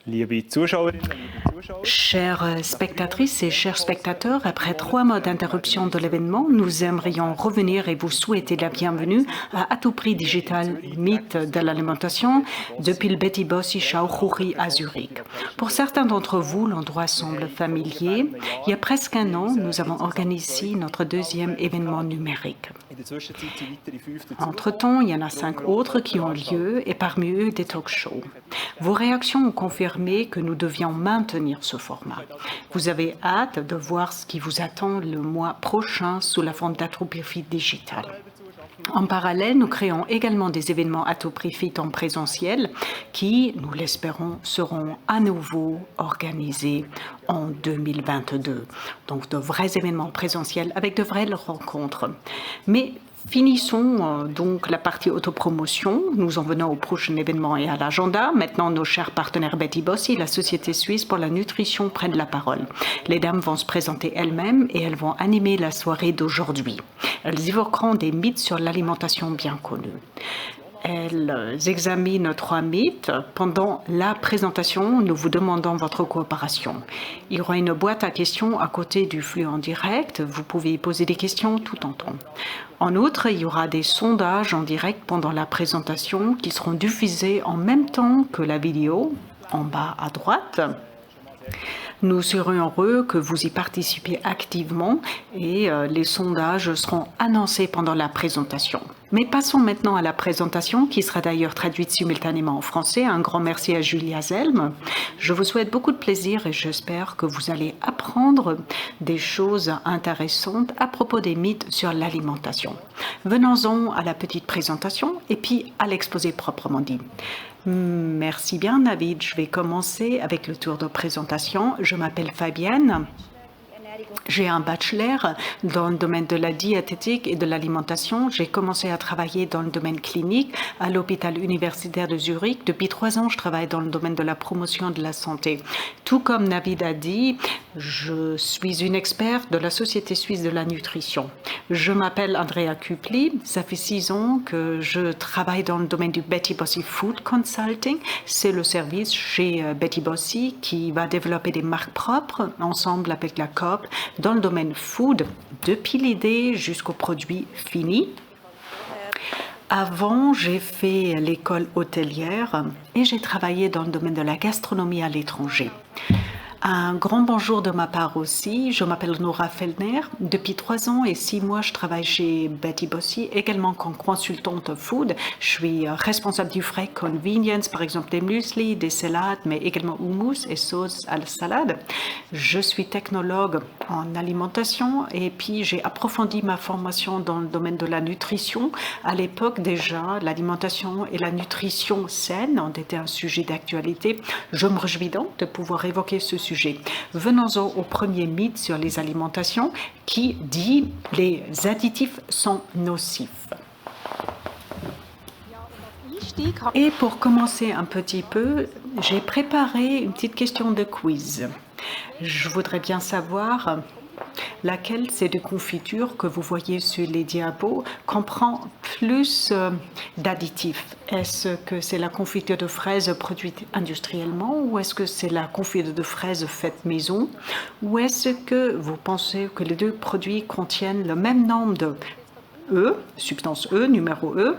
Liebe Zuschauerinnen, liebe Zuschauer. Chères spectatrices et chers spectateurs, après 3 mois d'interruption de l'événement, nous aimerions revenir et vous souhaiter la bienvenue à tout prix digital Mythe de l'alimentation depuis le Betty Bossi Schauchuri à Zurich. Pour certains d'entre vous, l'endroit semble familier. Il y a presque un an, nous avons organisé notre deuxième événement numérique. Entre-temps, il y en a 5 autres qui ont lieu et parmi eux des talk-shows. Vos réactions ont confirmé que nous devions maintenir ce format. Vous avez hâte de voir ce qui vous attend le mois prochain sous la forme d'Atoprifit digital. En parallèle, nous créons également des événements Atoprifit en présentiel qui, nous l'espérons, seront à nouveau organisés en 2022. Donc de vrais événements présentiels avec de vraies rencontres. Mais finissons donc la partie autopromotion. Nous en venons au prochain événement et à l'agenda. Maintenant, nos chers partenaires Betty Bossi, la société suisse pour la nutrition, prennent la parole. Les dames vont se présenter elles-mêmes et elles vont animer la soirée d'aujourd'hui. Elles évoqueront des mythes sur l'alimentation bien connus. Elles examinent 3 mythes. Pendant la présentation, nous vous demandons votre coopération. Il y aura une boîte à questions à côté du flux en direct. Vous pouvez y poser des questions tout en temps. En outre, il y aura des sondages en direct pendant la présentation qui seront diffusés en même temps que la vidéo, en bas à droite. Nous serons heureux que vous y participiez activement et les sondages seront annoncés pendant la présentation. Mais passons maintenant à la présentation qui sera d'ailleurs traduite simultanément en français. Un grand merci à Julia Zelm. Je vous souhaite beaucoup de plaisir et j'espère que vous allez apprendre des choses intéressantes à propos des mythes sur l'alimentation. Venons-en à la petite présentation et puis à l'exposé proprement dit. Merci bien, David. Je vais commencer avec le tour de présentation. Je m'appelle Fabienne. J'ai un bachelor dans le domaine de la diététique et de l'alimentation. J'ai commencé à travailler dans le domaine clinique à l'hôpital universitaire de Zurich. Depuis 3 ans, je travaille dans le domaine de la promotion de la santé. Tout comme Navid a dit, je suis une experte de la Société suisse de la nutrition. Je m'appelle Andrea Kupli. Ça fait 6 ans que je travaille dans le domaine du Betty Bossi Food Consulting. C'est le service chez Betty Bossi qui va développer des marques propres ensemble avec la Coop dans le domaine food, depuis l'idée jusqu'au produit fini. Avant, j'ai fait l'école hôtelière et j'ai travaillé dans le domaine de la gastronomie à l'étranger. Un grand bonjour de ma part aussi. Je m'appelle Nora Feldner. Depuis 3 ans et 6 mois, je travaille chez Betty Bossi, également comme consultante food. Je suis responsable du frais convenience, par exemple des muesli, des salades, mais également houmous et sauces à la salade. Je suis technologue en alimentation et puis j'ai approfondi ma formation dans le domaine de la nutrition. À l'époque déjà, l'alimentation et la nutrition saine ont été un sujet d'actualité. Je me réjouis donc de pouvoir évoquer ce sujet. Venons-en au premier mythe sur les alimentations qui dit les additifs sont nocifs. Et pour commencer un petit peu, j'ai préparé une petite question de quiz. Je voudrais bien savoir laquelle c'est de confiture que vous voyez sur les diapos comprend plus d'additifs. Est-ce que c'est la confiture de fraises produite industriellement ou est-ce que c'est la confiture de fraises faite maison ou est-ce que vous pensez que les deux produits contiennent le même nombre de E, substance E, numéro E.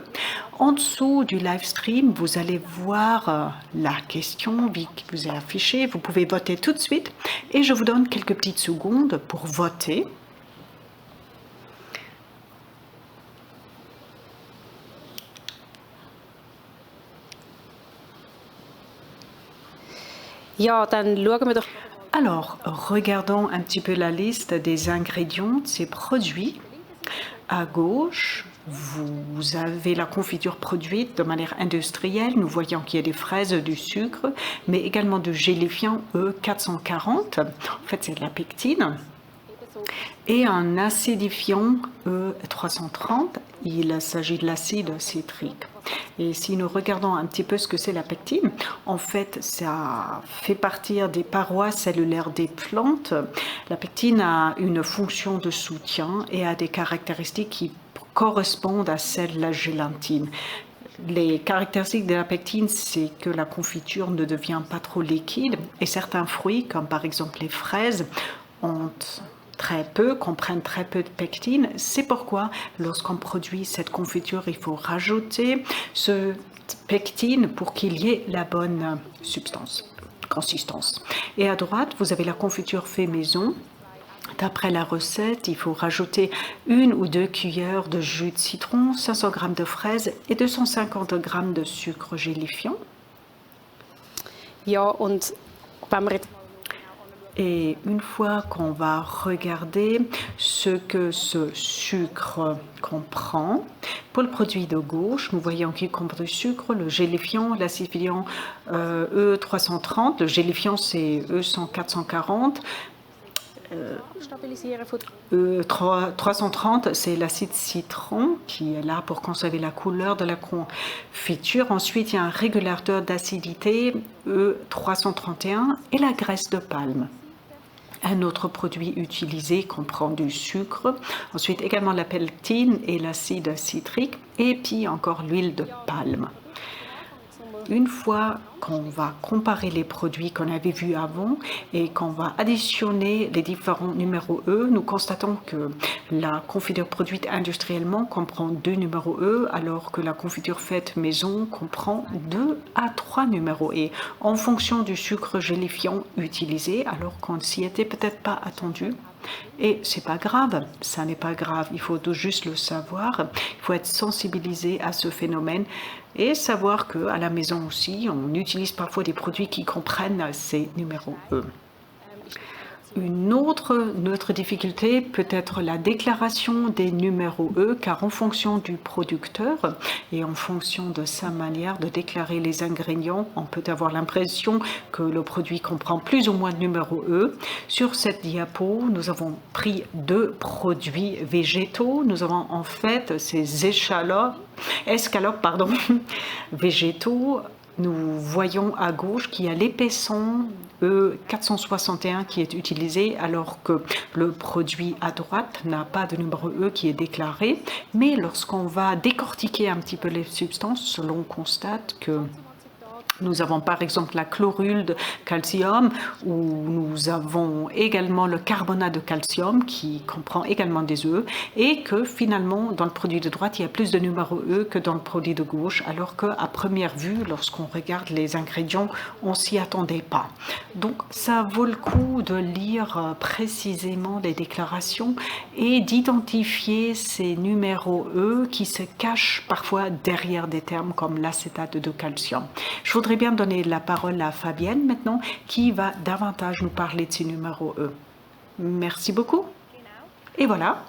En dessous du live stream, vous allez voir la question qui vous est affichée. Vous pouvez voter tout de suite et je vous donne quelques petites secondes pour voter. Ja, dann schauen wir doch. Alors, regardons un petit peu la liste des ingrédients de ces produits. À gauche, vous avez la confiture produite de manière industrielle. Nous voyons qu'il y a des fraises, du sucre, mais également du gélifiant E440. En fait, c'est de la pectine. Et un acidifiant E330. Il s'agit de l'acide citrique. Et si nous regardons un petit peu ce que c'est la pectine, en fait, ça fait partir des parois cellulaires des plantes. La pectine a une fonction de soutien et a des caractéristiques qui correspondent à celles de la gélatine. Les caractéristiques de la pectine, c'est que la confiture ne devient pas trop liquide et certains fruits, comme par exemple les fraises, comprennent très peu de pectine. C'est pourquoi, lorsqu'on produit cette confiture, il faut rajouter ce pectine pour qu'il y ait la bonne consistance. Et à droite, vous avez la confiture fait maison. D'après la recette, il faut rajouter 1 ou 2 cuillères de jus de citron, 500 g de fraises et 250 g de sucre gélifiant. Ja, und wenn wir jetzt Et une fois qu'on va regarder ce que ce sucre comprend, pour le produit de gauche, nous voyons qu'il comprend du sucre, le gélifiant, l'acidifiant E330, le gélifiant c'est E440, stabilisieren von 330, c'est l'acide citron qui est là pour conserver la couleur de la confiture. Ensuite, il y a un régulateur d'acidité E331 et la graisse de palme. Un autre produit utilisé comprend du sucre, ensuite également la pectine et l'acide citrique, et puis encore l'huile de palme. Une fois qu'on va comparer les produits qu'on avait vus avant et qu'on va additionner les différents numéros E, nous constatons que la confiture produite industriellement comprend 2 numéros E, alors que la confiture faite maison comprend 2 à 3 numéros E, en fonction du sucre gélifiant utilisé, alors qu'on ne s'y était peut-être pas attendu. Et c'est pas grave, ça n'est pas grave, il faut juste le savoir, il faut être sensibilisé à ce phénomène et savoir qu'à la maison aussi, on utilise parfois des produits qui comprennent ces numéros E. Une autre difficulté peut être la déclaration des numéros E, car en fonction du producteur et en fonction de sa manière de déclarer les ingrédients, on peut avoir l'impression que le produit comprend plus ou moins de numéros E. Sur cette diapo, nous avons pris 2 produits végétaux. Nous avons en fait ces escalopes végétaux. Nous voyons à gauche qu'il y a l'épaisson E461 qui est utilisé, alors que le produit à droite n'a pas de numéro E qui est déclaré. Mais lorsqu'on va décortiquer un petit peu les substances, l'on constate que nous avons par exemple la chlorure de calcium, ou nous avons également le carbonate de calcium qui comprend également des E, et que finalement dans le produit de droite il y a plus de numéros E que dans le produit de gauche, alors qu'à première vue, lorsqu'on regarde les ingrédients, on s'y attendait pas. Donc ça vaut le coup de lire précisément les déclarations et d'identifier ces numéros E qui se cachent parfois derrière des termes comme l'acétate de calcium. Je voudrais bien donner la parole à Fabienne maintenant, qui va davantage nous parler de ces numéros E. Merci beaucoup. Et voilà.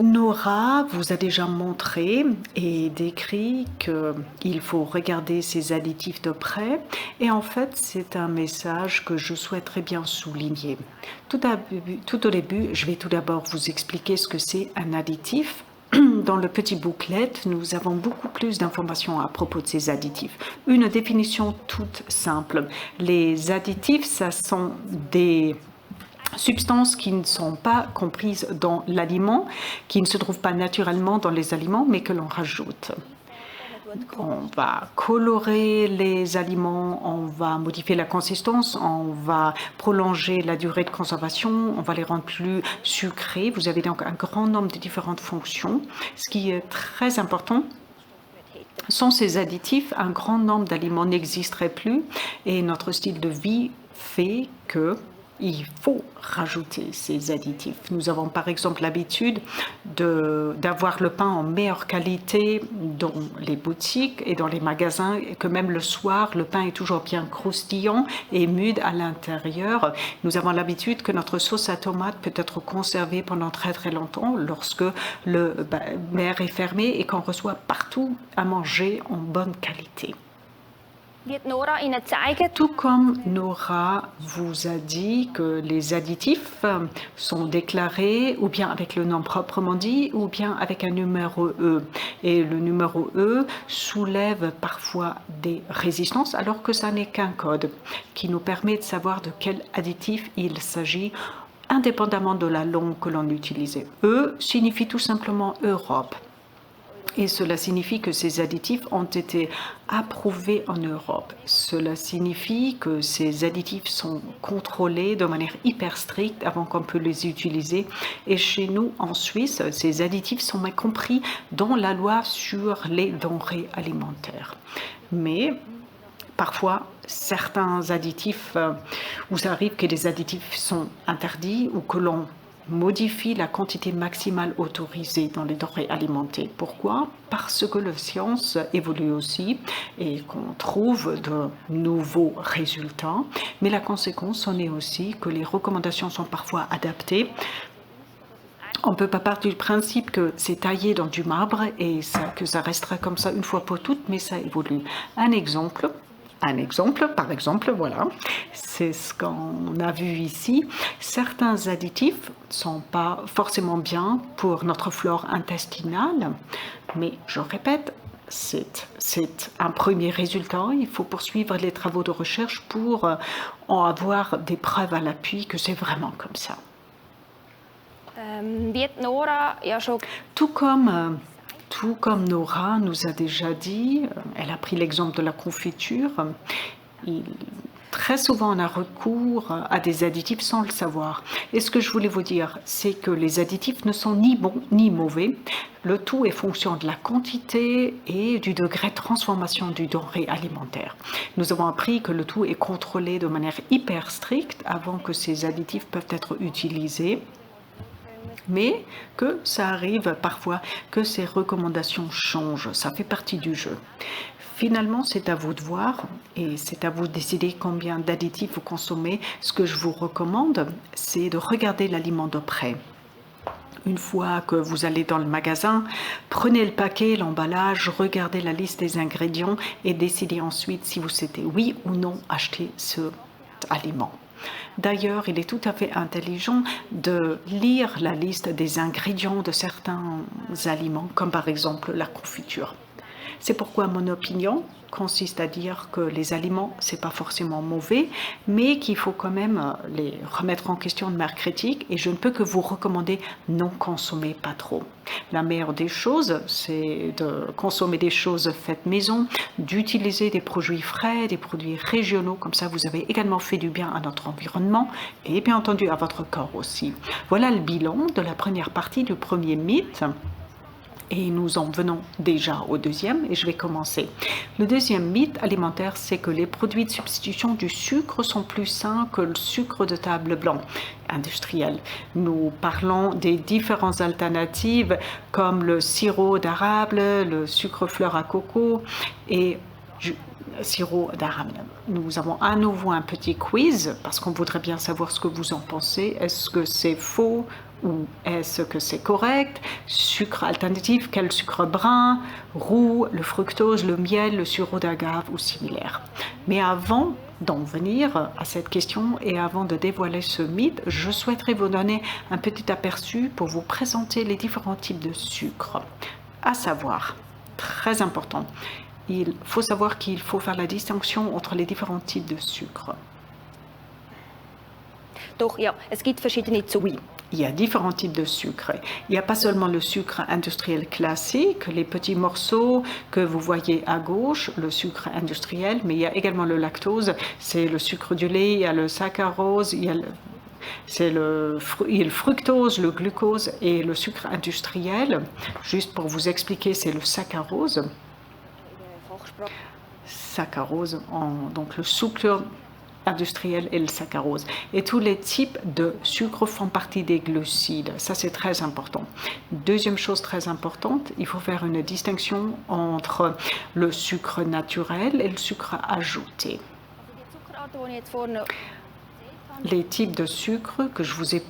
Nora vous a déjà montré et décrit qu'il faut regarder ces additifs de près. Et en fait, c'est un message que je souhaiterais bien souligner. Tout au début, je vais tout d'abord vous expliquer ce que c'est un additif. Dans le petit booklet, nous avons beaucoup plus d'informations à propos de ces additifs. Une définition toute simple. Les additifs, ça sont des substances qui ne sont pas comprises dans l'aliment, qui ne se trouvent pas naturellement dans les aliments, mais que l'on rajoute. On va colorer les aliments, on va modifier la consistance, on va prolonger la durée de conservation, on va les rendre plus sucrés. Vous avez donc un grand nombre de différentes fonctions. Ce qui est très important sont ces additifs. Un grand nombre d'aliments n'existeraient plus et notre style de vie fait que il faut rajouter ces additifs. Nous avons par exemple l'habitude d'avoir le pain en meilleure qualité dans les boutiques et dans les magasins, et que même le soir, le pain est toujours bien croustillant et mûr à l'intérieur. Nous avons l'habitude que notre sauce à tomate peut être conservée pendant très très longtemps lorsque le mer est fermé et qu'on reçoit partout à manger en bonne qualité. Tout comme Nora vous a dit que les additifs sont déclarés ou bien avec le nom proprement dit ou bien avec un numéro E. Et le numéro E soulève parfois des résistances alors que ça n'est qu'un code qui nous permet de savoir de quel additif il s'agit indépendamment de la langue que l'on utilisait. E signifie tout simplement Europe. Et cela signifie que ces additifs ont été approuvés en Europe. Cela signifie que ces additifs sont contrôlés de manière hyper stricte avant qu'on peut les utiliser. Et chez nous, en Suisse, ces additifs sont même compris dans la loi sur les denrées alimentaires. Mais parfois, certains additifs, où ça arrive que des additifs sont interdits ou que l'on modifie la quantité maximale autorisée dans les denrées alimentaires. Pourquoi? Parce que la science évolue aussi et qu'on trouve de nouveaux résultats. Mais la conséquence en est aussi que les recommandations sont parfois adaptées. On ne peut pas partir du principe que c'est taillé dans du marbre et que ça restera comme ça une fois pour toutes, mais ça évolue. Un exemple, par exemple, voilà, c'est ce qu'on a vu ici. Certains additifs ne sont pas forcément bien pour notre flore intestinale, mais je répète, c'est un premier résultat. Il faut poursuivre les travaux de recherche pour en avoir des preuves à l'appui que c'est vraiment comme ça. Tout comme Nora nous a déjà dit, elle a pris l'exemple de la confiture, très souvent on a recours à des additifs sans le savoir. Et ce que je voulais vous dire, c'est que les additifs ne sont ni bons ni mauvais. Le tout est fonction de la quantité et du degré de transformation du denrée alimentaire. Nous avons appris que le tout est contrôlé de manière hyper stricte avant que ces additifs peuvent être utilisés. Mais que ça arrive parfois que ces recommandations changent. Ça fait partie du jeu. Finalement, c'est à vous de voir et c'est à vous de décider combien d'additifs vous consommez. Ce que je vous recommande, c'est de regarder l'aliment de près. Une fois que vous allez dans le magasin, prenez le paquet, l'emballage, regardez la liste des ingrédients et décidez ensuite si vous souhaitez oui ou non acheter cet aliment. D'ailleurs, il est tout à fait intelligent de lire la liste des ingrédients de certains aliments, comme par exemple la confiture. C'est pourquoi mon opinion consiste à dire que les aliments, c'est pas forcément mauvais, mais qu'il faut quand même les remettre en question de manière critique et je ne peux que vous recommander non consommer pas trop. La meilleure des choses, c'est de consommer des choses faites maison, d'utiliser des produits frais, des produits régionaux, comme ça vous avez également fait du bien à notre environnement et bien entendu à votre corps aussi. Voilà le bilan de la première partie du premier mythe. Et nous en venons déjà au deuxième et je vais commencer. Le deuxième mythe alimentaire, c'est que les produits de substitution du sucre sont plus sains que le sucre de table blanc industriel. Nous parlons des différentes alternatives comme le sirop d'érable, le sucre fleur à coco et sirop d'érable. Nous avons à nouveau un petit quiz parce qu'on voudrait bien savoir ce que vous en pensez. Est-ce que c'est faux? Ou est-ce que c'est correct? Sucre alternatif, quel sucre brun, roux, le fructose, le miel, le sirop d'agave ou similaire. Mais avant d'en venir à cette question et avant de dévoiler ce mythe, je souhaiterais vous donner un petit aperçu pour vous présenter les différents types de sucre. À savoir, très important, il faut savoir qu'il faut faire la distinction entre les différents types de sucre. Doch, ja, es gibt verschiedene Zucker. Oui. Il y a différents types de sucre. Il n'y a pas seulement le sucre industriel classique, les petits morceaux que vous voyez à gauche, le sucre industriel, mais il y a également le lactose, c'est le sucre du lait, il y a le saccharose, il y a le fructose, le glucose et le sucre industriel. Juste pour vous expliquer, c'est le saccharose. Saccharose, donc le sucre industriel et le saccharose. Et tous les types de sucre font partie des glucides. Ça, c'est très important. Deuxième chose très importante, il faut faire une distinction entre le sucre naturel et le sucre ajouté. Les types de sucre que je vous ai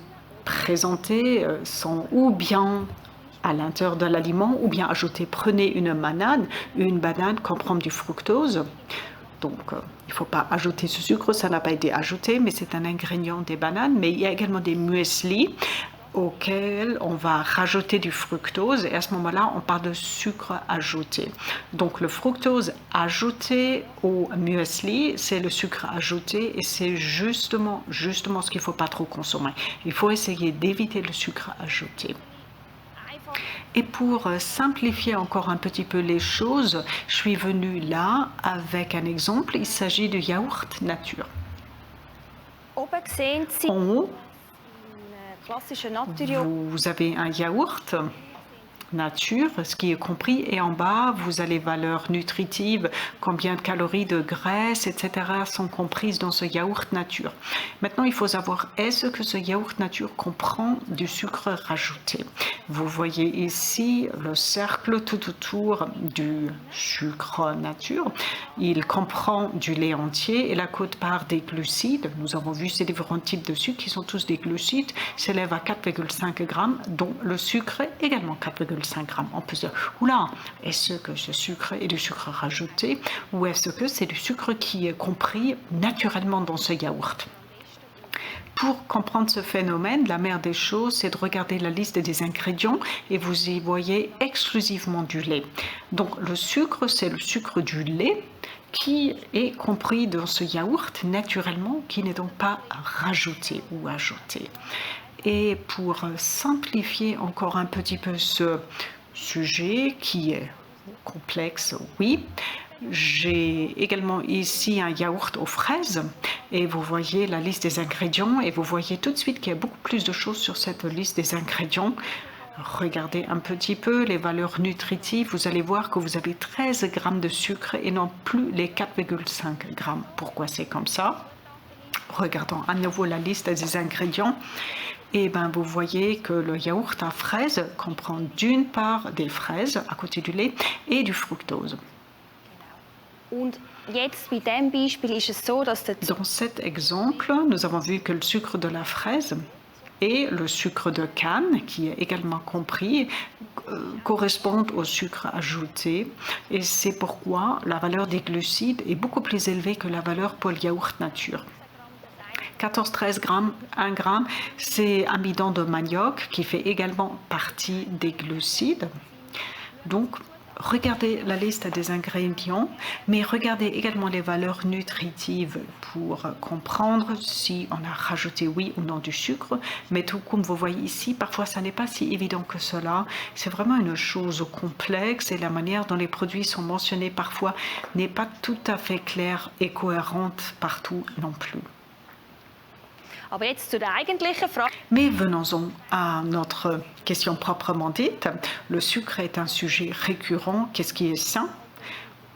présentés sont ou bien à l'intérieur de l'aliment ou bien ajoutés. Prenez une banane comprend du fructose. Donc, il ne faut pas ajouter ce sucre, ça n'a pas été ajouté, mais c'est un ingrédient des bananes. Mais il y a également des muesli auquel on va rajouter du fructose et à ce moment-là, on parle de sucre ajouté. Donc le fructose ajouté au muesli, c'est le sucre ajouté et c'est justement ce qu'il ne faut pas trop consommer. Il faut essayer d'éviter le sucre ajouté. Et pour simplifier encore un petit peu les choses, je suis venue là avec un exemple. Il s'agit du yaourt nature. Oben sehen Sie En haut, klassische Natrium. vous avez un yaourt nature, ce qui est compris, et en bas, vous avez valeurs nutritives, combien de calories, de graisse, etc. sont comprises dans ce yaourt nature. Maintenant, il faut savoir, est-ce que ce yaourt nature comprend du sucre rajouté? Vous voyez ici le cercle tout autour du sucre nature. Il comprend du lait entier et la quote-part des glucides. Nous avons vu ces différents types de sucres qui sont tous des glucides, s'élève à 4,5 grammes, dont le sucre est également 4,5 grammes. On peut se dire, oula, est-ce que ce sucre est du sucre rajouté ou est-ce que c'est du sucre qui est compris naturellement dans ce yaourt? Pour comprendre ce phénomène, la meilleure des choses, c'est de regarder la liste des ingrédients et vous y voyez exclusivement du lait. Donc le sucre, c'est le sucre du lait qui est compris dans ce yaourt naturellement, qui n'est donc pas rajouté ou ajouté. Et pour simplifier encore un petit peu ce sujet qui est complexe, oui, j'ai également ici un yaourt aux fraises et vous voyez la liste des ingrédients et vous voyez tout de suite qu'il y a beaucoup plus de choses sur cette liste des ingrédients. Regardez un petit peu les valeurs nutritives, vous allez voir que vous avez 13 grammes de sucre et non plus les 4,5 grammes. Pourquoi c'est comme ça? Regardons à nouveau la liste des ingrédients. Et ben vous voyez que le yaourt à fraises comprend d'une part des fraises à côté du lait et du fructose. Und jetzt bei diesem Beispiel ist es so, dass der Dans cet exemple, nous avons vu que le sucre de la fraise et le sucre de canne, qui est également compris, correspondent au sucre ajouté. Et c'est pourquoi la valeur des glucides est beaucoup plus élevée que la valeur pour le yaourt nature. 14-13 grammes, 1 gramme, c'est un bidon de manioc qui fait également partie des glucides. Donc, regardez la liste des ingrédients, mais regardez également les valeurs nutritives pour comprendre si on a rajouté oui ou non du sucre. Mais tout comme vous voyez ici, parfois ça n'est pas si évident que cela. C'est vraiment une chose complexe et la manière dont les produits sont mentionnés parfois n'est pas tout à fait claire et cohérente partout non plus. Aber jetzt zu der eigentlichen Frage. Mais venons-en à notre question proprement dite. Le sucre est un sujet récurrent. Qu'est-ce qui est sain?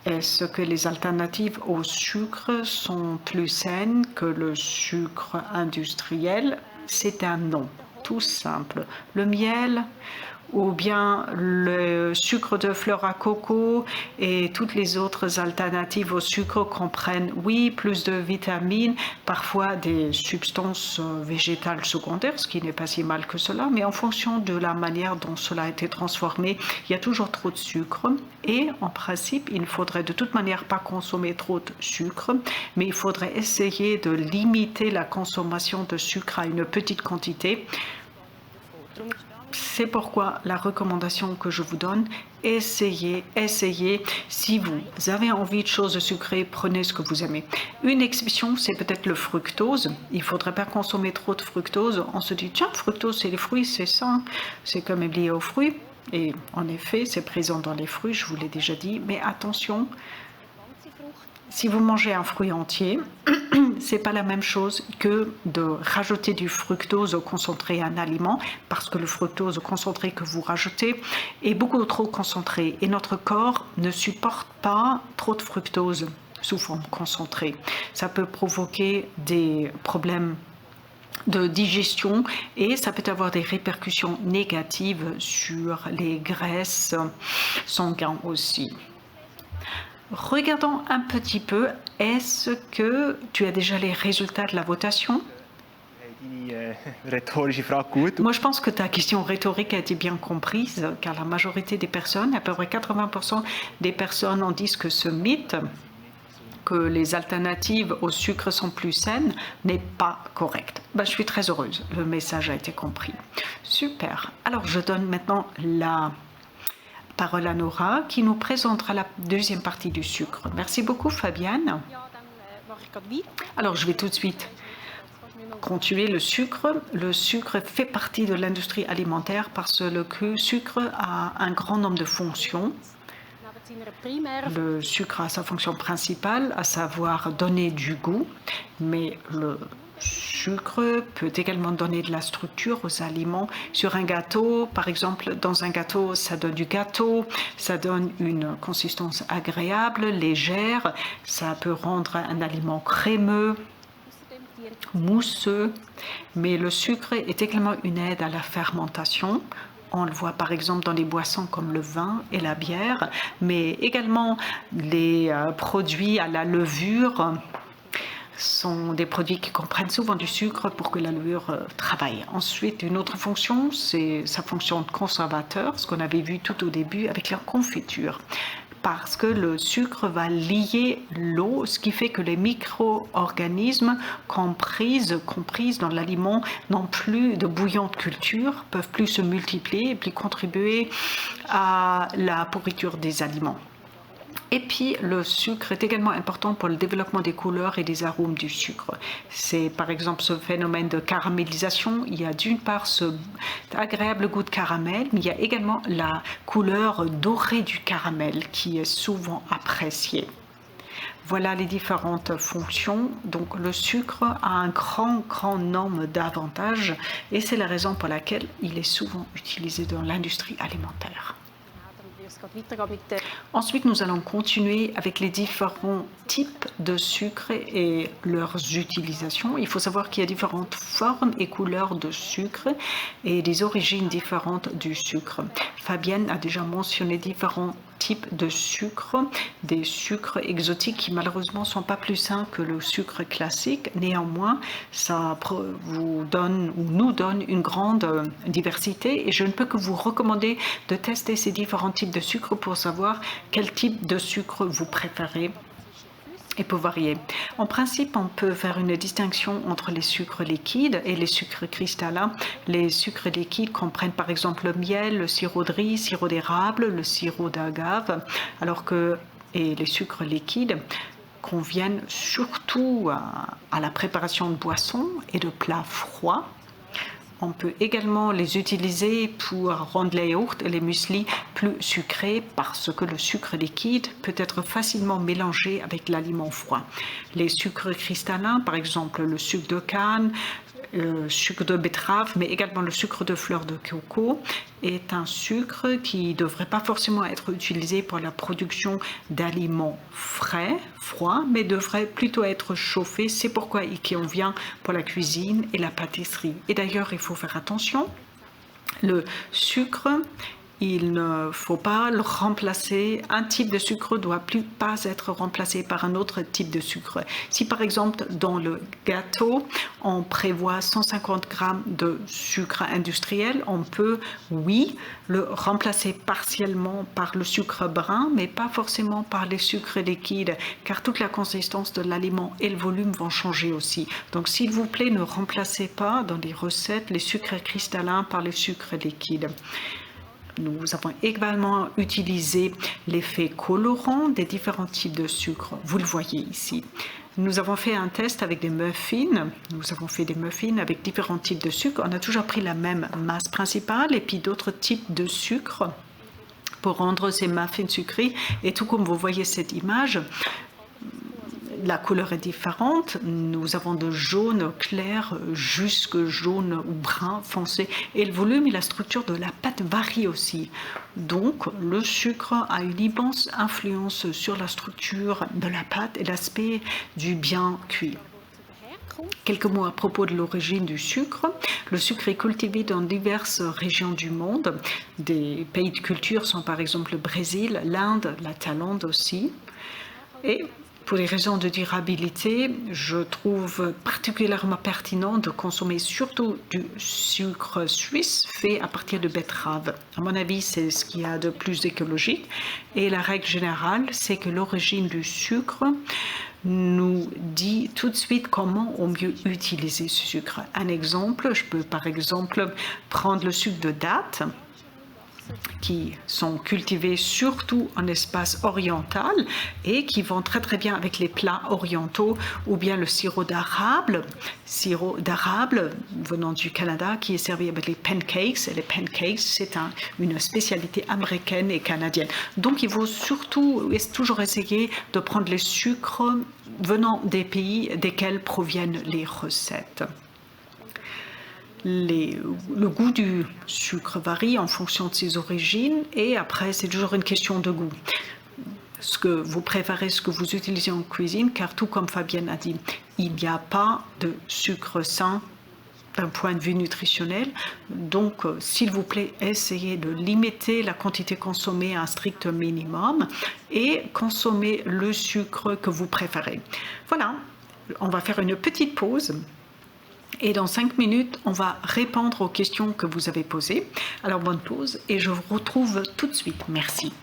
Est-ce que les alternatives au sucre sont plus saines que le sucre industriel? C'est un non, tout simple. Le miel ou bien le sucre de fleur à coco et toutes les autres alternatives au sucre comprennent, oui, plus de vitamines, parfois des substances végétales secondaires, ce qui n'est pas si mal que cela, mais en fonction de la manière dont cela a été transformé, il y a toujours trop de sucre et en principe, il ne faudrait de toute manière pas consommer trop de sucre, mais il faudrait essayer de limiter la consommation de sucre à une petite quantité. C'est pourquoi la recommandation que je vous donne, essayez. Si vous avez envie de choses sucrées, prenez ce que vous aimez. Une exception, c'est peut-être le fructose. Il ne faudrait pas consommer trop de fructose. On se dit, tiens, fructose, c'est les fruits, c'est ça. C'est quand même lié aux fruits. Et en effet, c'est présent dans les fruits, je vous l'ai déjà dit. Mais attention, si vous mangez un fruit entier, c'est pas la même chose que de rajouter du fructose concentré à un aliment, parce que le fructose concentré que vous rajoutez est beaucoup trop concentré et notre corps ne supporte pas trop de fructose sous forme concentrée. Ça peut provoquer des problèmes de digestion et ça peut avoir des répercussions négatives sur les graisses sanguines aussi. Regardons un petit peu, est-ce que tu as déjà les résultats de la votation? Moi, je pense que ta question rhétorique a été bien comprise, car la majorité des personnes, à peu près 80% des personnes en disent que ce mythe que les alternatives au sucre sont plus saines n'est pas correct. Je suis très heureuse, le message a été compris. Super. Alors je donne maintenant la parole à Nora qui nous présentera la deuxième partie du sucre. Merci beaucoup Fabienne. Alors je vais tout de suite continuer le sucre. Le sucre fait partie de l'industrie alimentaire parce que le sucre a un grand nombre de fonctions. Le sucre a sa fonction principale, à savoir donner du goût, mais le sucre peut également donner de la structure aux aliments. Sur un gâteau, par exemple, dans un gâteau, ça donne du gâteau, ça donne une consistance agréable, légère, ça peut rendre un aliment crémeux, mousseux, mais le sucre est également une aide à la fermentation. On le voit par exemple dans les boissons comme le vin et la bière, mais également les produits à la levure sont des produits qui comprennent souvent du sucre pour que la levure travaille. Ensuite, une autre fonction, c'est sa fonction de conservateur, ce qu'on avait vu tout au début avec la confiture. Parce que le sucre va lier l'eau, ce qui fait que les micro-organismes compris dans l'aliment n'ont plus de bouillante culture, peuvent plus se multiplier et puis contribuer à la pourriture des aliments. Et puis, le sucre est également important pour le développement des couleurs et des arômes du sucre. C'est par exemple ce phénomène de caramélisation. Il y a d'une part ce agréable goût de caramel, mais il y a également la couleur dorée du caramel qui est souvent appréciée. Voilà les différentes fonctions. Donc, le sucre a un grand nombre d'avantages et c'est la raison pour laquelle il est souvent utilisé dans l'industrie alimentaire. Ensuite, nous allons continuer avec les différents types de sucre et leurs utilisations. Il faut savoir qu'il y a différentes formes et couleurs de sucre et des origines différentes du sucre. Fabienne a déjà mentionné différents types de sucre, des sucres exotiques qui malheureusement ne sont pas plus sains que le sucre classique. Néanmoins, ça vous donne ou nous donne une grande diversité et je ne peux que vous recommander de tester ces différents types de sucre pour savoir quel type de sucre vous préférez et pour varier. En principe, on peut faire une distinction entre les sucres liquides et les sucres cristallins. Les sucres liquides comprennent par exemple le miel, le sirop de riz, sirop d'érable, le sirop d'agave, alors que les sucres liquides conviennent surtout à la préparation de boissons et de plats froids. On peut également les utiliser pour rendre les yaourts et les mueslis plus sucrés parce que le sucre liquide peut être facilement mélangé avec l'aliment froid. Les sucres cristallins, par exemple le sucre de canne, le sucre de betterave, mais également le sucre de fleur de coco, est un sucre qui ne devrait pas forcément être utilisé pour la production d'aliments froids, mais devrait plutôt être chauffé. C'est pourquoi il convient pour la cuisine et la pâtisserie. Et d'ailleurs, il faut faire attention. Le sucre, il ne faut pas le remplacer. Un type de sucre ne doit pas être remplacé par un autre type de sucre. Si par exemple dans le gâteau, on prévoit 150 grammes de sucre industriel, on peut, oui, le remplacer partiellement par le sucre brun, mais pas forcément par les sucres liquides, car toute la consistance de l'aliment et le volume vont changer aussi. Donc s'il vous plaît, ne remplacez pas dans les recettes les sucres cristallins par les sucres liquides. Nous avons également utilisé l'effet colorant des différents types de sucre. Vous le voyez ici. Nous avons fait un test avec des muffins. Nous avons fait des muffins avec différents types de sucre. On a toujours pris la même masse principale et puis d'autres types de sucre pour rendre ces muffins sucrés. Et tout comme vous voyez cette image, la couleur est différente. Nous avons de jaune clair jusque jaune ou brun foncé. Et le volume et la structure de la pâte varient aussi. Donc, le sucre a une immense influence sur la structure de la pâte et l'aspect du bien cuit. Quelques mots à propos de l'origine du sucre. Le sucre est cultivé dans diverses régions du monde. Des pays de culture sont par exemple le Brésil, l'Inde, la Thaïlande aussi. Et Pour les raisons de durabilité, je trouve particulièrement pertinent de consommer surtout du sucre suisse fait à partir de betterave. À mon avis, c'est ce qu'il y a de plus écologique. Et la règle générale, c'est que l'origine du sucre nous dit tout de suite comment au mieux utiliser ce sucre. Un exemple, je peux par exemple prendre le sucre de date, qui sont cultivés surtout en espace oriental et qui vont très très bien avec les plats orientaux, ou bien le sirop d'érable venant du Canada qui est servi avec les pancakes. Et les pancakes, c'est une spécialité américaine et canadienne. Donc il faut surtout toujours essayer de prendre les sucres venant des pays desquels proviennent les recettes. Le goût du sucre varie en fonction de ses origines et après c'est toujours une question de goût. Ce que vous préférez, ce que vous utilisez en cuisine, car tout comme Fabienne a dit, il n'y a pas de sucre sain d'un point de vue nutritionnel. Donc, s'il vous plaît, essayez de limiter la quantité consommée à un strict minimum et consommez le sucre que vous préférez. Voilà, on va faire une petite pause. Et dans 5 minutes, on va répondre aux questions que vous avez posées. Alors, bonne pause et je vous retrouve tout de suite. Merci.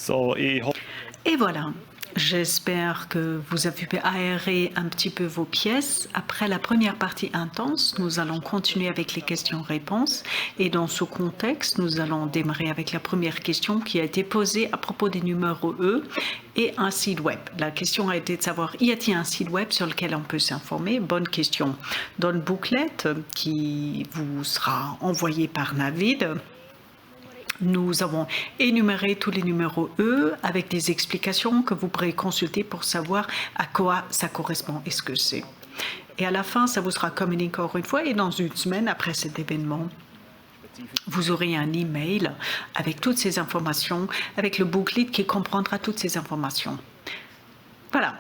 So, ich hoffe, Et voilà. J'espère que vous avez pu aérer un petit peu vos pièces. Après la première partie intense, nous allons continuer avec les questions-réponses. Et dans ce contexte, nous allons démarrer avec la première question qui a été posée à propos des numéros E et un site web. La question a été de savoir, y a-t-il un site web sur lequel on peut s'informer? Bonne question. Dans le booklet qui vous sera envoyé par Navid, nous avons énuméré tous les numéros E avec des explications que vous pourrez consulter pour savoir à quoi ça correspond et ce que c'est. Et à la fin, ça vous sera communiqué encore une fois. Et dans une semaine après cet événement, vous aurez un email avec toutes ces informations, avec le booklet qui comprendra toutes ces informations. Voilà.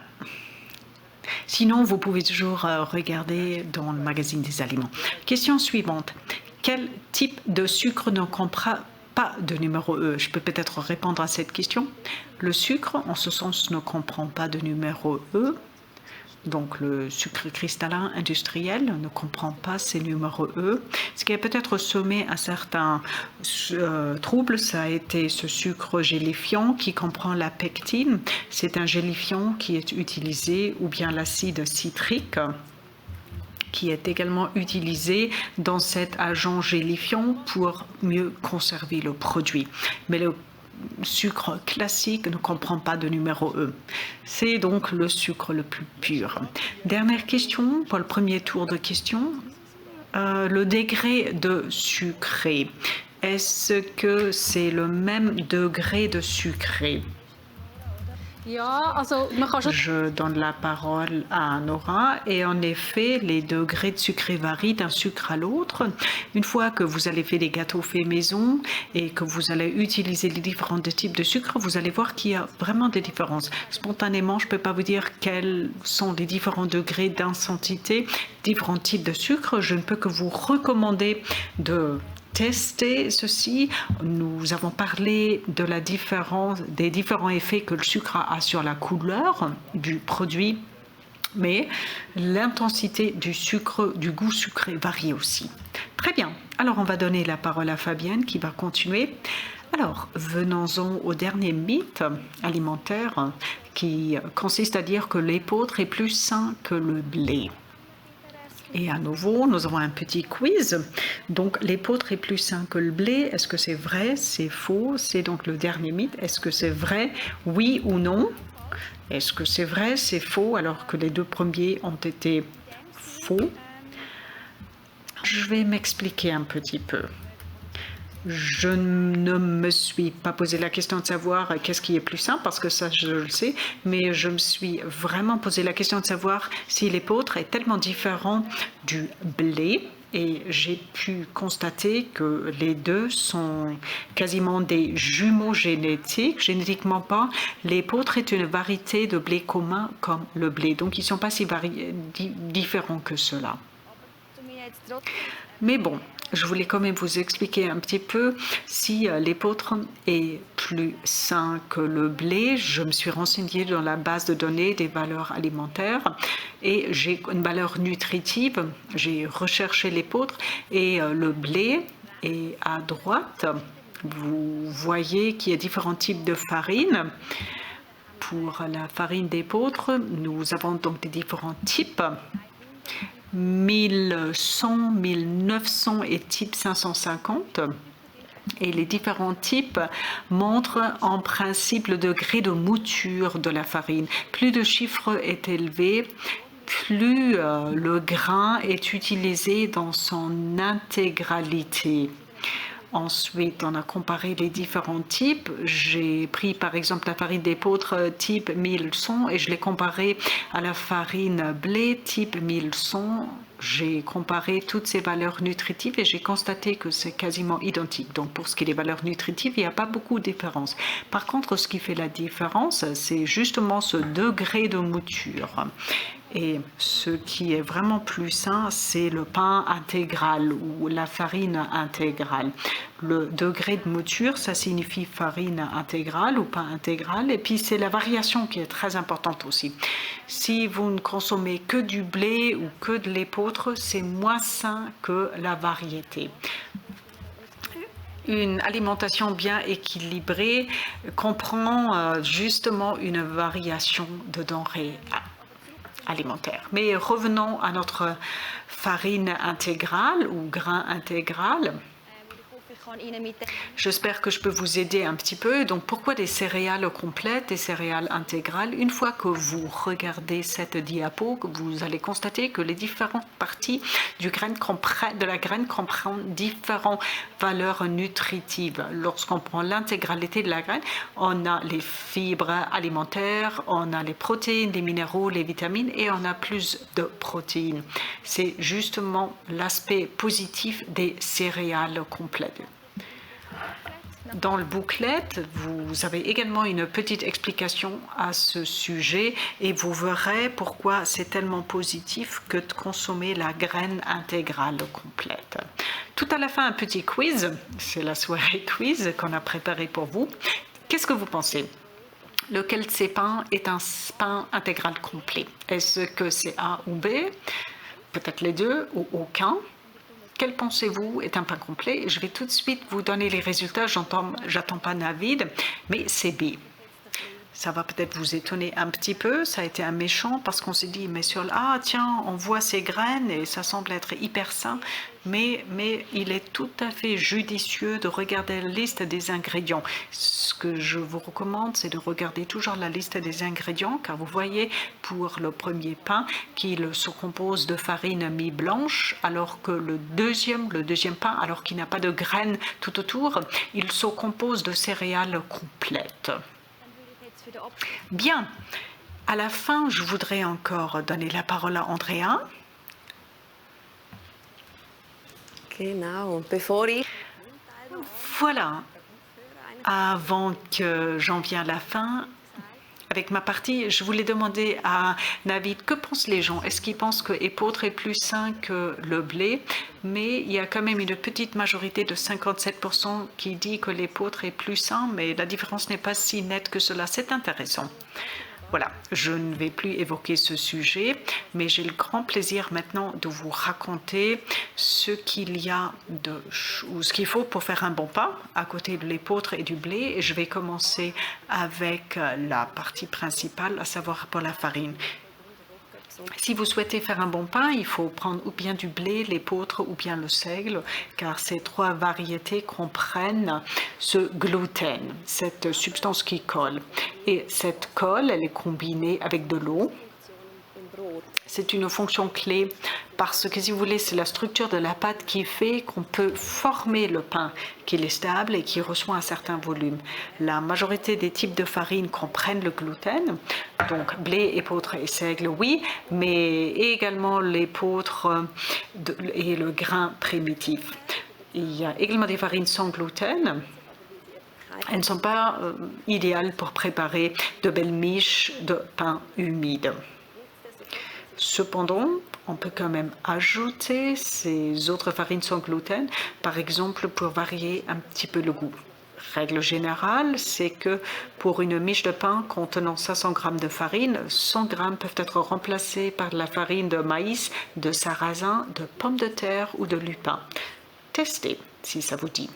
Sinon, vous pouvez toujours regarder dans le magazine des aliments. Question suivante. Quel type de sucre ne comprend pas de numéro E? Je peux peut-être répondre à cette question. Le sucre, en ce sens, ne comprend pas de numéro E. Donc, le sucre cristallin industriel ne comprend pas ces numéros E. Ce qui a peut-être semé un certain trouble, ça a été ce sucre gélifiant qui comprend la pectine. C'est un gélifiant qui est utilisé, ou bien l'acide citrique, qui est également utilisé dans cet agent gélifiant pour mieux conserver le produit. Mais le sucre classique ne comprend pas de numéro E. C'est donc le sucre le plus pur. Dernière question pour le premier tour de questions. Le degré de sucré. Est-ce que c'est le même degré de sucré? Je donne la parole à Nora et en effet, les degrés de sucré varient d'un sucre à l'autre. Une fois que vous allez faire des gâteaux faits maison et que vous allez utiliser les différents types de sucre, vous allez voir qu'il y a vraiment des différences. Spontanément, je ne peux pas vous dire quels sont les différents degrés d'intensité, différents types de sucre. Je ne peux que vous recommander de tester ceci. Nous avons parlé de la différence, des différents effets que le sucre a sur la couleur du produit, mais l'intensité du sucre, du goût sucré varie aussi. Très bien. Alors, on va donner la parole à Fabienne qui va continuer. Alors, venons-en au dernier mythe alimentaire qui consiste à dire que l'épeautre est plus sain que le blé. Et à nouveau, nous avons un petit quiz. Donc, l'épeautre est plus sain que le blé. Est-ce que c'est vrai? C'est faux? C'est donc le dernier mythe. Est-ce que c'est vrai? Oui ou non? Est-ce que c'est vrai? C'est faux? Alors que les deux premiers ont été faux. Je vais m'expliquer un petit peu. Je ne me suis pas posé la question de savoir qu'est-ce qui est plus sain, parce que ça, je le sais, mais je me suis vraiment posé la question de savoir si l'épeautre est tellement différent du blé. Et j'ai pu constater que les deux sont quasiment des jumeaux génétiques, génétiquement pas. L'épeautre est une variété de blé commun comme le blé, donc ils ne sont pas si différents que cela. Mais bon, je voulais quand même vous expliquer un petit peu si l'épeautre est plus sain que le blé. Je me suis renseignée dans la base de données des valeurs alimentaires et j'ai une valeur nutritive. J'ai recherché l'épeautre et le blé est à droite. Vous voyez qu'il y a différents types de farine. Pour la farine d'épeautre, nous avons donc des différents types. 1100, 1900 et type 550. Et les différents types montrent en principe le degré de mouture de la farine. Plus le chiffre est élevé, plus le grain est utilisé dans son intégralité. Ensuite, on a comparé les différents types. J'ai pris par exemple la farine d'épeautre type 1100 et je l'ai comparée à la farine blé type 1100. J'ai comparé toutes ces valeurs nutritives et j'ai constaté que c'est quasiment identique. Donc pour ce qui est des valeurs nutritives, il n'y a pas beaucoup de différence. Par contre, ce qui fait la différence, c'est justement ce degré de mouture. Et ce qui est vraiment plus sain, c'est le pain intégral ou la farine intégrale. Le degré de mouture, ça signifie farine intégrale ou pain intégral. Et puis, c'est la variation qui est très importante aussi. Si vous ne consommez que du blé ou que de l'épeautre, c'est moins sain que la variété. Une alimentation bien équilibrée comprend justement une variation de denrées alimentaires. Mais revenons à notre farine intégrale ou grain intégral. J'espère que je peux vous aider un petit peu. Donc, pourquoi des céréales complètes, des céréales intégrales? Une fois que vous regardez cette diapo, vous allez constater que les différentes parties de la graine comprennent différentes valeurs nutritives. Lorsqu'on prend l'intégralité de la graine, on a les fibres alimentaires, on a les protéines, les minéraux, les vitamines et on a plus de protéines. C'est justement l'aspect positif des céréales complètes. Dans le booklet, vous avez également une petite explication à ce sujet et vous verrez pourquoi c'est tellement positif que de consommer la graine intégrale complète. Tout à la fin, un petit quiz. C'est la soirée quiz qu'on a préparée pour vous. Qu'est-ce que vous pensez? Lequel de ces pains est un pain intégral complet? Est-ce que c'est A ou B? Peut-être les deux ou aucun? Quel pensez-vous est un pain complet? Je vais tout de suite vous donner les résultats. J'attends pas Navid, mais c'est B. Ça va peut-être vous étonner un petit peu. Ça a été un méchant parce qu'on s'est dit, mais sur tiens, on voit ces graines et ça semble être hyper sain. Mais il est tout à fait judicieux de regarder la liste des ingrédients. Ce que je vous recommande, c'est de regarder toujours la liste des ingrédients, car vous voyez pour le premier pain qu'il se compose de farine mi-blanche, alors que le deuxième pain, alors qu'il n'a pas de graines tout autour, il se compose de céréales complètes. Bien, à la fin, je voudrais encore donner la parole à Andrea. Voilà, avant que j'en vienne à la fin, avec ma partie, je voulais demander à Navid, que pensent les gens? Est-ce qu'ils pensent que épeautre est plus sain que le blé? Mais il y a quand même une petite majorité de 57% qui dit que l'épeautre est plus sain, mais la différence n'est pas si nette que cela. C'est intéressant. Voilà, je ne vais plus évoquer ce sujet, mais j'ai le grand plaisir maintenant de vous raconter ce qu'il y a ou ce qu'il faut pour faire un bon pain à côté de l'épeautre et du blé. Et je vais commencer avec la partie principale, à savoir pour la farine. Si vous souhaitez faire un bon pain, il faut prendre ou bien du blé, l'épeautre ou bien le seigle, car ces trois variétés comprennent ce gluten, cette substance qui colle. Et cette colle, elle est combinée avec de l'eau. C'est une fonction clé parce que, si vous voulez, c'est la structure de la pâte qui fait qu'on peut former le pain, qu'il est stable et qui reçoit un certain volume. La majorité des types de farine comprennent le gluten, donc blé, épeautre et seigle, oui, mais également l'épeautre et le grain primitif. Il y a également des farines sans gluten. Elles ne sont pas idéales pour préparer de belles miches de pain humide. Cependant, on peut quand même ajouter ces autres farines sans gluten, par exemple pour varier un petit peu le goût. Règle générale, c'est que pour une miche de pain contenant 500 g de farine, 100 g peuvent être remplacés par de la farine de maïs, de sarrasin, de pommes de terre ou de lupin. Testez si ça vous dit.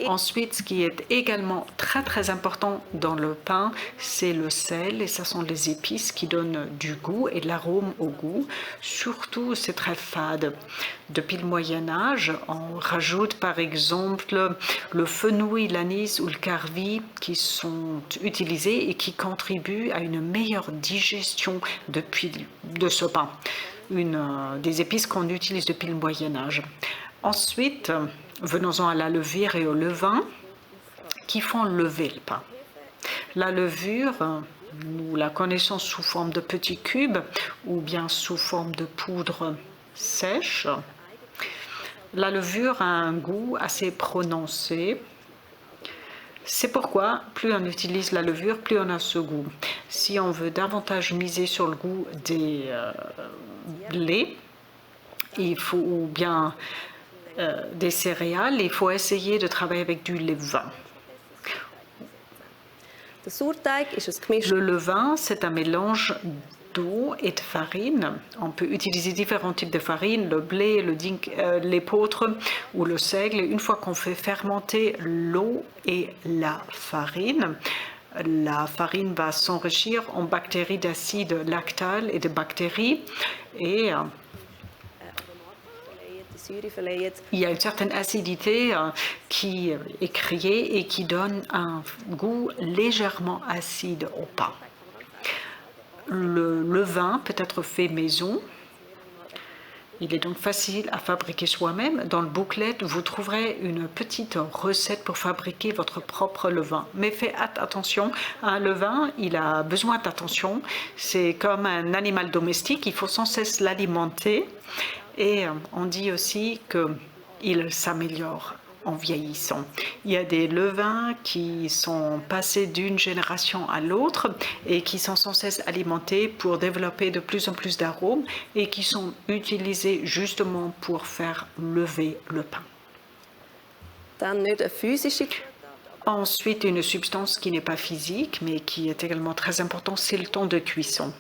Ensuite, ce qui est également très important dans le pain, c'est le sel, et ça sont les épices qui donnent du goût et de l'arôme au goût. Surtout, c'est très fade. Depuis le Moyen-Âge, on rajoute par exemple le fenouil, l'anis ou le carvi qui sont utilisés et qui contribuent à une meilleure digestion de ce pain. Une des épices qu'on utilise depuis le Moyen-Âge. Ensuite, venons-en à la levure et au levain qui font lever le pain. La levure, nous la connaissons sous forme de petits cubes ou bien sous forme de poudre sèche. La levure a un goût assez prononcé. C'est pourquoi plus on utilise la levure, plus on a ce goût. Si on veut davantage miser sur le goût des blés, il faut, ou bien des céréales, il faut essayer de travailler avec du levain. Le levain, c'est un mélange d'eau et de farine. On peut utiliser différents types de farine, le blé, l'épeautre ou le seigle. Une fois qu'on fait fermenter l'eau et la farine va s'enrichir en bactéries d'acide lactal et de bactéries. Et il y a une certaine acidité qui est créée et qui donne un goût légèrement acide au pain. Le levain peut être fait maison. Il est donc facile à fabriquer soi-même. Dans le booklet, vous trouverez une petite recette pour fabriquer votre propre levain. Mais faites attention, un levain, il a besoin d'attention. C'est comme un animal domestique, il faut sans cesse l'alimenter. Et on dit aussi qu'il s'améliore en vieillissant. Il y a des levains qui sont passés d'une génération à l'autre et qui sont sans cesse alimentés pour développer de plus en plus d'arômes et qui sont utilisés justement pour faire lever le pain. Ensuite, une substance qui n'est pas physique mais qui est également très importante, c'est le temps de cuisson.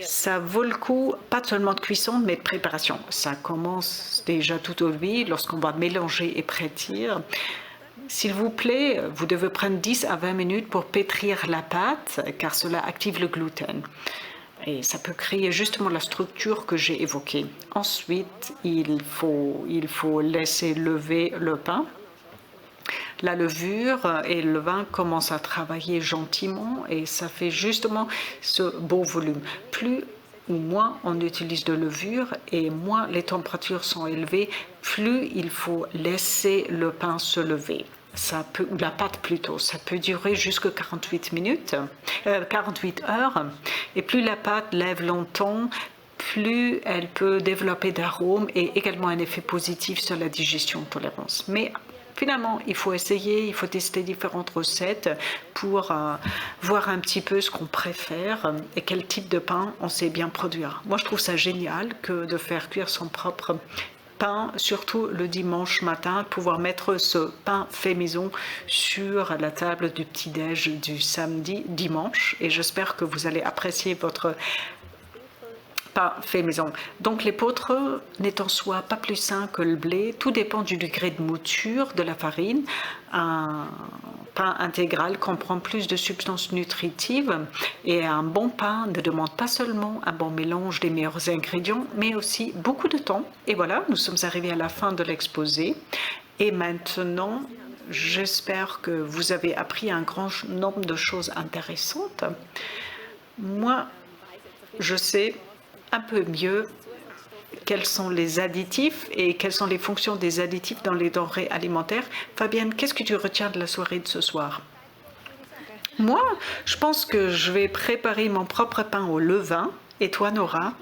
Ça vaut le coup, pas seulement de cuisson, mais de préparation. Ça commence déjà tout au début, lorsqu'on va mélanger et pétrir. S'il vous plaît, vous devez prendre 10 à 20 minutes pour pétrir la pâte, car cela active le gluten. Et ça peut créer justement la structure que j'ai évoquée. Ensuite, il faut laisser lever le pain. La levure et le levain commencent à travailler gentiment et ça fait justement ce beau volume. Plus ou moins on utilise de levure et moins les températures sont élevées, plus il faut laisser le pain se lever. Ou la pâte plutôt, ça peut durer jusqu'à 48 heures. Et plus la pâte lève longtemps, plus elle peut développer d'arômes et également un effet positif sur la digestion tolérance. Mais finalement, il faut essayer, il faut tester différentes recettes pour voir un petit peu ce qu'on préfère et quel type de pain on sait bien produire. Moi, je trouve ça génial que de faire cuire son propre pain, surtout le dimanche matin, pouvoir mettre ce pain fait maison sur la table du petit-déj du dimanche. Et j'espère que vous allez apprécier votre pain fait maison. Donc l'épeautre n'est en soi pas plus sain que le blé. Tout dépend du degré de mouture de la farine. Un pain intégral comprend plus de substances nutritives et un bon pain ne demande pas seulement un bon mélange des meilleurs ingrédients, mais aussi beaucoup de temps. Et voilà, nous sommes arrivés à la fin de l'exposé. Et maintenant, j'espère que vous avez appris un grand nombre de choses intéressantes. Moi, je sais un peu mieux quels sont les additifs et quelles sont les fonctions des additifs dans les denrées alimentaires. Fabienne, qu'est-ce que tu retiens de la soirée de ce soir? Moi, je pense que je vais préparer mon propre pain au levain. Et toi, Nora?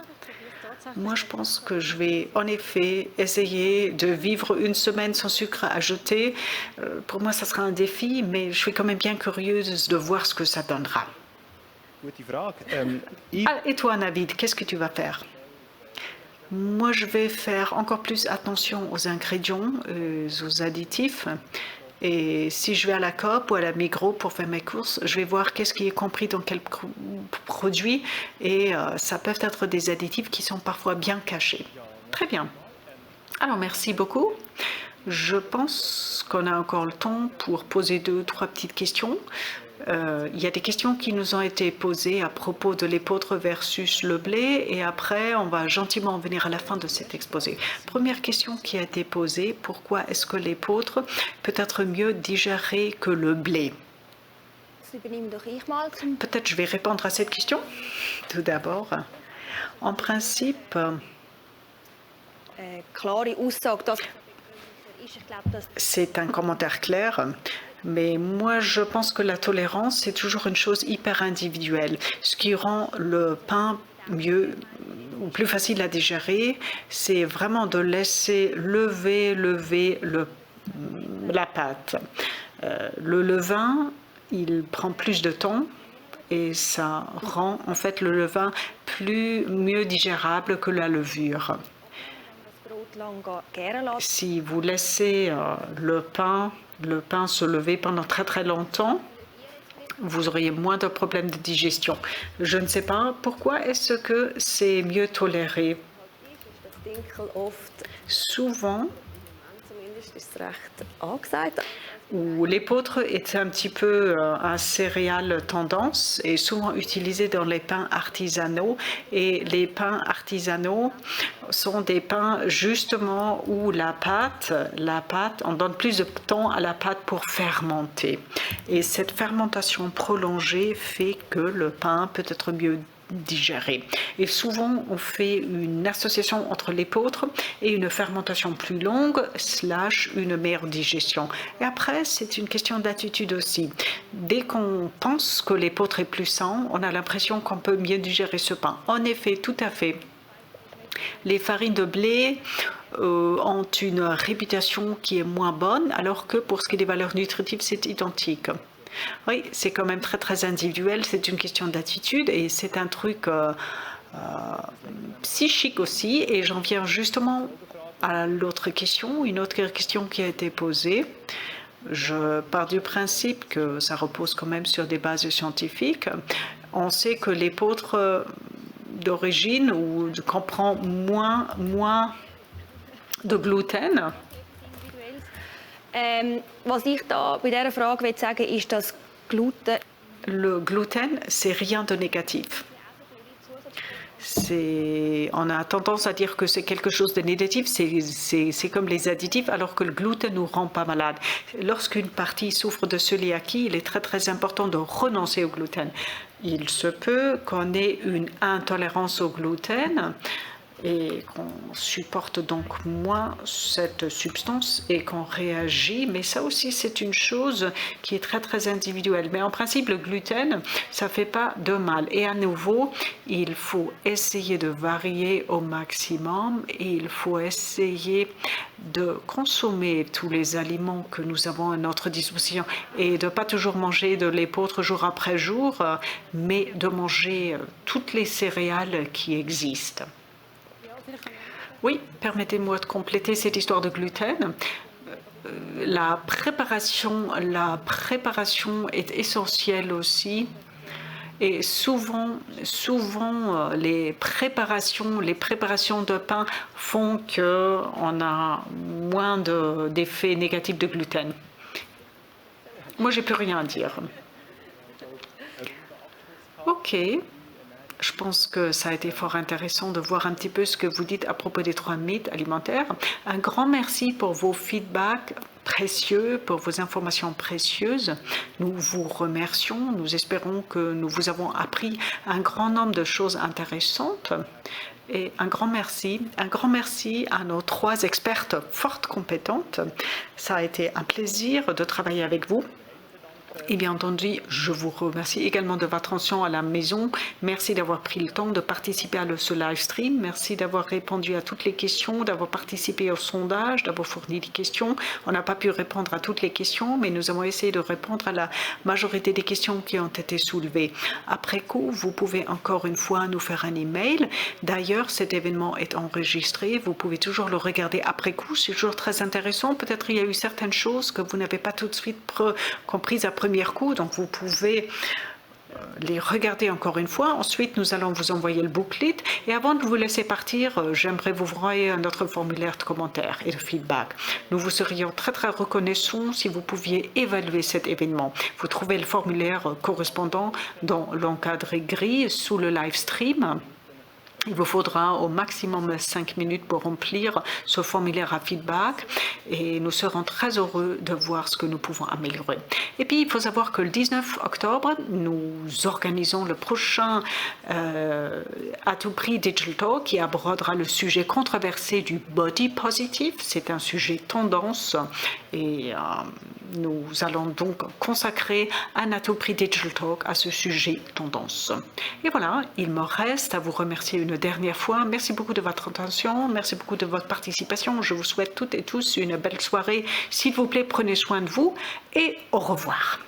Moi, je pense que je vais en effet essayer de vivre une semaine sans sucre ajouté. Pour moi, ça sera un défi, mais je suis quand même bien curieuse de voir ce que ça donnera. Et toi, Navid, qu'est-ce que tu vas faire? Moi, je vais faire encore plus attention aux ingrédients, aux additifs. Et si je vais à la Coop ou à la Migros pour faire mes courses, je vais voir qu'est-ce qui est compris dans quel produit. Et ça peut être des additifs qui sont parfois bien cachés. Très bien. Alors, merci beaucoup. Je pense qu'on a encore le temps pour poser 2 ou 3 petites questions. Il y a des questions qui nous ont été posées à propos de l'épeautre versus le blé et après on va gentiment venir à la fin de cet exposé. Première question qui a été posée, pourquoi est-ce que l'épeautre peut être mieux digérée que le blé? Peut-être je vais répondre à cette question. Tout d'abord, en principe, c'est un commentaire clair. Mais moi, je pense que la tolérance, c'est toujours une chose hyper individuelle. Ce qui rend le pain mieux ou plus facile à digérer, c'est vraiment de laisser lever la pâte. Le levain, il prend plus de temps et ça rend en fait le levain mieux digérable que la levure. Si vous laissez le pain se lever pendant très très longtemps, vous auriez moins de problèmes de digestion. Je ne sais pas pourquoi est-ce que c'est mieux toléré. Souvent, où l'épeautre est un petit peu un céréale tendance et souvent utilisé dans les pains artisanaux. Et les pains artisanaux sont des pains justement où la pâte, on donne plus de temps à la pâte pour fermenter. Et cette fermentation prolongée fait que le pain peut être mieux digéré. Et souvent, on fait une association entre l'épeautre et une fermentation plus longue / une meilleure digestion. Et après, c'est une question d'attitude aussi. Dès qu'on pense que l'épeautre est plus sain, on a l'impression qu'on peut mieux digérer ce pain. En effet, tout à fait. Les farines de blé ont une réputation qui est moins bonne, alors que pour ce qui est des valeurs nutritives, c'est identique. Oui, c'est quand même très très individuel, c'est une question d'attitude et c'est un truc psychique aussi. Et j'en viens justement à l'autre question, une autre question qui a été posée. Je pars du principe que ça repose quand même sur des bases scientifiques. On sait que l'épeautre d'origine ou comprend moins de gluten. Was ich da bei dieser Frage sagen will, ist, dass Gluten... Le gluten, c'est rien de négatif. On a tendance à dire que c'est quelque chose de négatif, c'est comme les additifs, alors que le gluten ne nous rend pas malade. Lorsqu'une partie souffre de cœliaquie, il est très très important de renoncer au gluten. Il se peut qu'on ait une intolérance au gluten et qu'on supporte donc moins cette substance et qu'on réagit. Mais ça aussi, c'est une chose qui est très, très individuelle. Mais en principe, le gluten, ça ne fait pas de mal. Et à nouveau, il faut essayer de varier au maximum et il faut essayer de consommer tous les aliments que nous avons à notre disposition et de ne pas toujours manger de l'épeautre jour après jour, mais de manger toutes les céréales qui existent. Oui, permettez-moi de compléter cette histoire de gluten. La préparation est essentielle aussi. Et souvent, les préparations de pain font qu'on a moins d'effets négatifs de gluten. Moi, j'ai plus rien à dire. Ok. Je pense que ça a été fort intéressant de voir un petit peu ce que vous dites à propos des 3 mythes alimentaires. Un grand merci pour vos feedbacks précieux, pour vos informations précieuses. Nous vous remercions. Nous espérons que nous vous avons appris un grand nombre de choses intéressantes. Et un grand merci à nos 3 expertes fortes compétentes. Ça a été un plaisir de travailler avec vous. Et bien entendu, je vous remercie également de votre attention à la maison. Merci d'avoir pris le temps de participer à ce live stream. Merci d'avoir répondu à toutes les questions, d'avoir participé au sondage, d'avoir fourni des questions. On n'a pas pu répondre à toutes les questions, mais nous avons essayé de répondre à la majorité des questions qui ont été soulevées. Après coup, vous pouvez encore une fois nous faire un email. D'ailleurs, cet événement est enregistré. Vous pouvez toujours le regarder après coup. C'est toujours très intéressant. Peut-être il y a eu certaines choses que vous n'avez pas tout de suite comprises après premier coup, donc vous pouvez les regarder encore une fois. Ensuite, nous allons vous envoyer le booklet. Et avant de vous laisser partir, j'aimerais vous envoyer notre formulaire de commentaires et de feedback. Nous vous serions très très reconnaissants si vous pouviez évaluer cet événement. Vous trouvez le formulaire correspondant dans l'encadré gris sous le live stream. Il vous faudra au maximum 5 minutes pour remplir ce formulaire à feedback et nous serons très heureux de voir ce que nous pouvons améliorer. Et puis, il faut savoir que le 19 octobre, nous organisons le prochain à tout prix Digital Talk qui abordera le sujet controversé du body positive. C'est un sujet tendance et Nous allons donc consacrer un à tout prix Digital Talk à ce sujet tendance. Et voilà, il me reste à vous remercier une dernière fois. Merci beaucoup de votre attention, merci beaucoup de votre participation. Je vous souhaite toutes et tous une belle soirée. S'il vous plaît, prenez soin de vous et au revoir.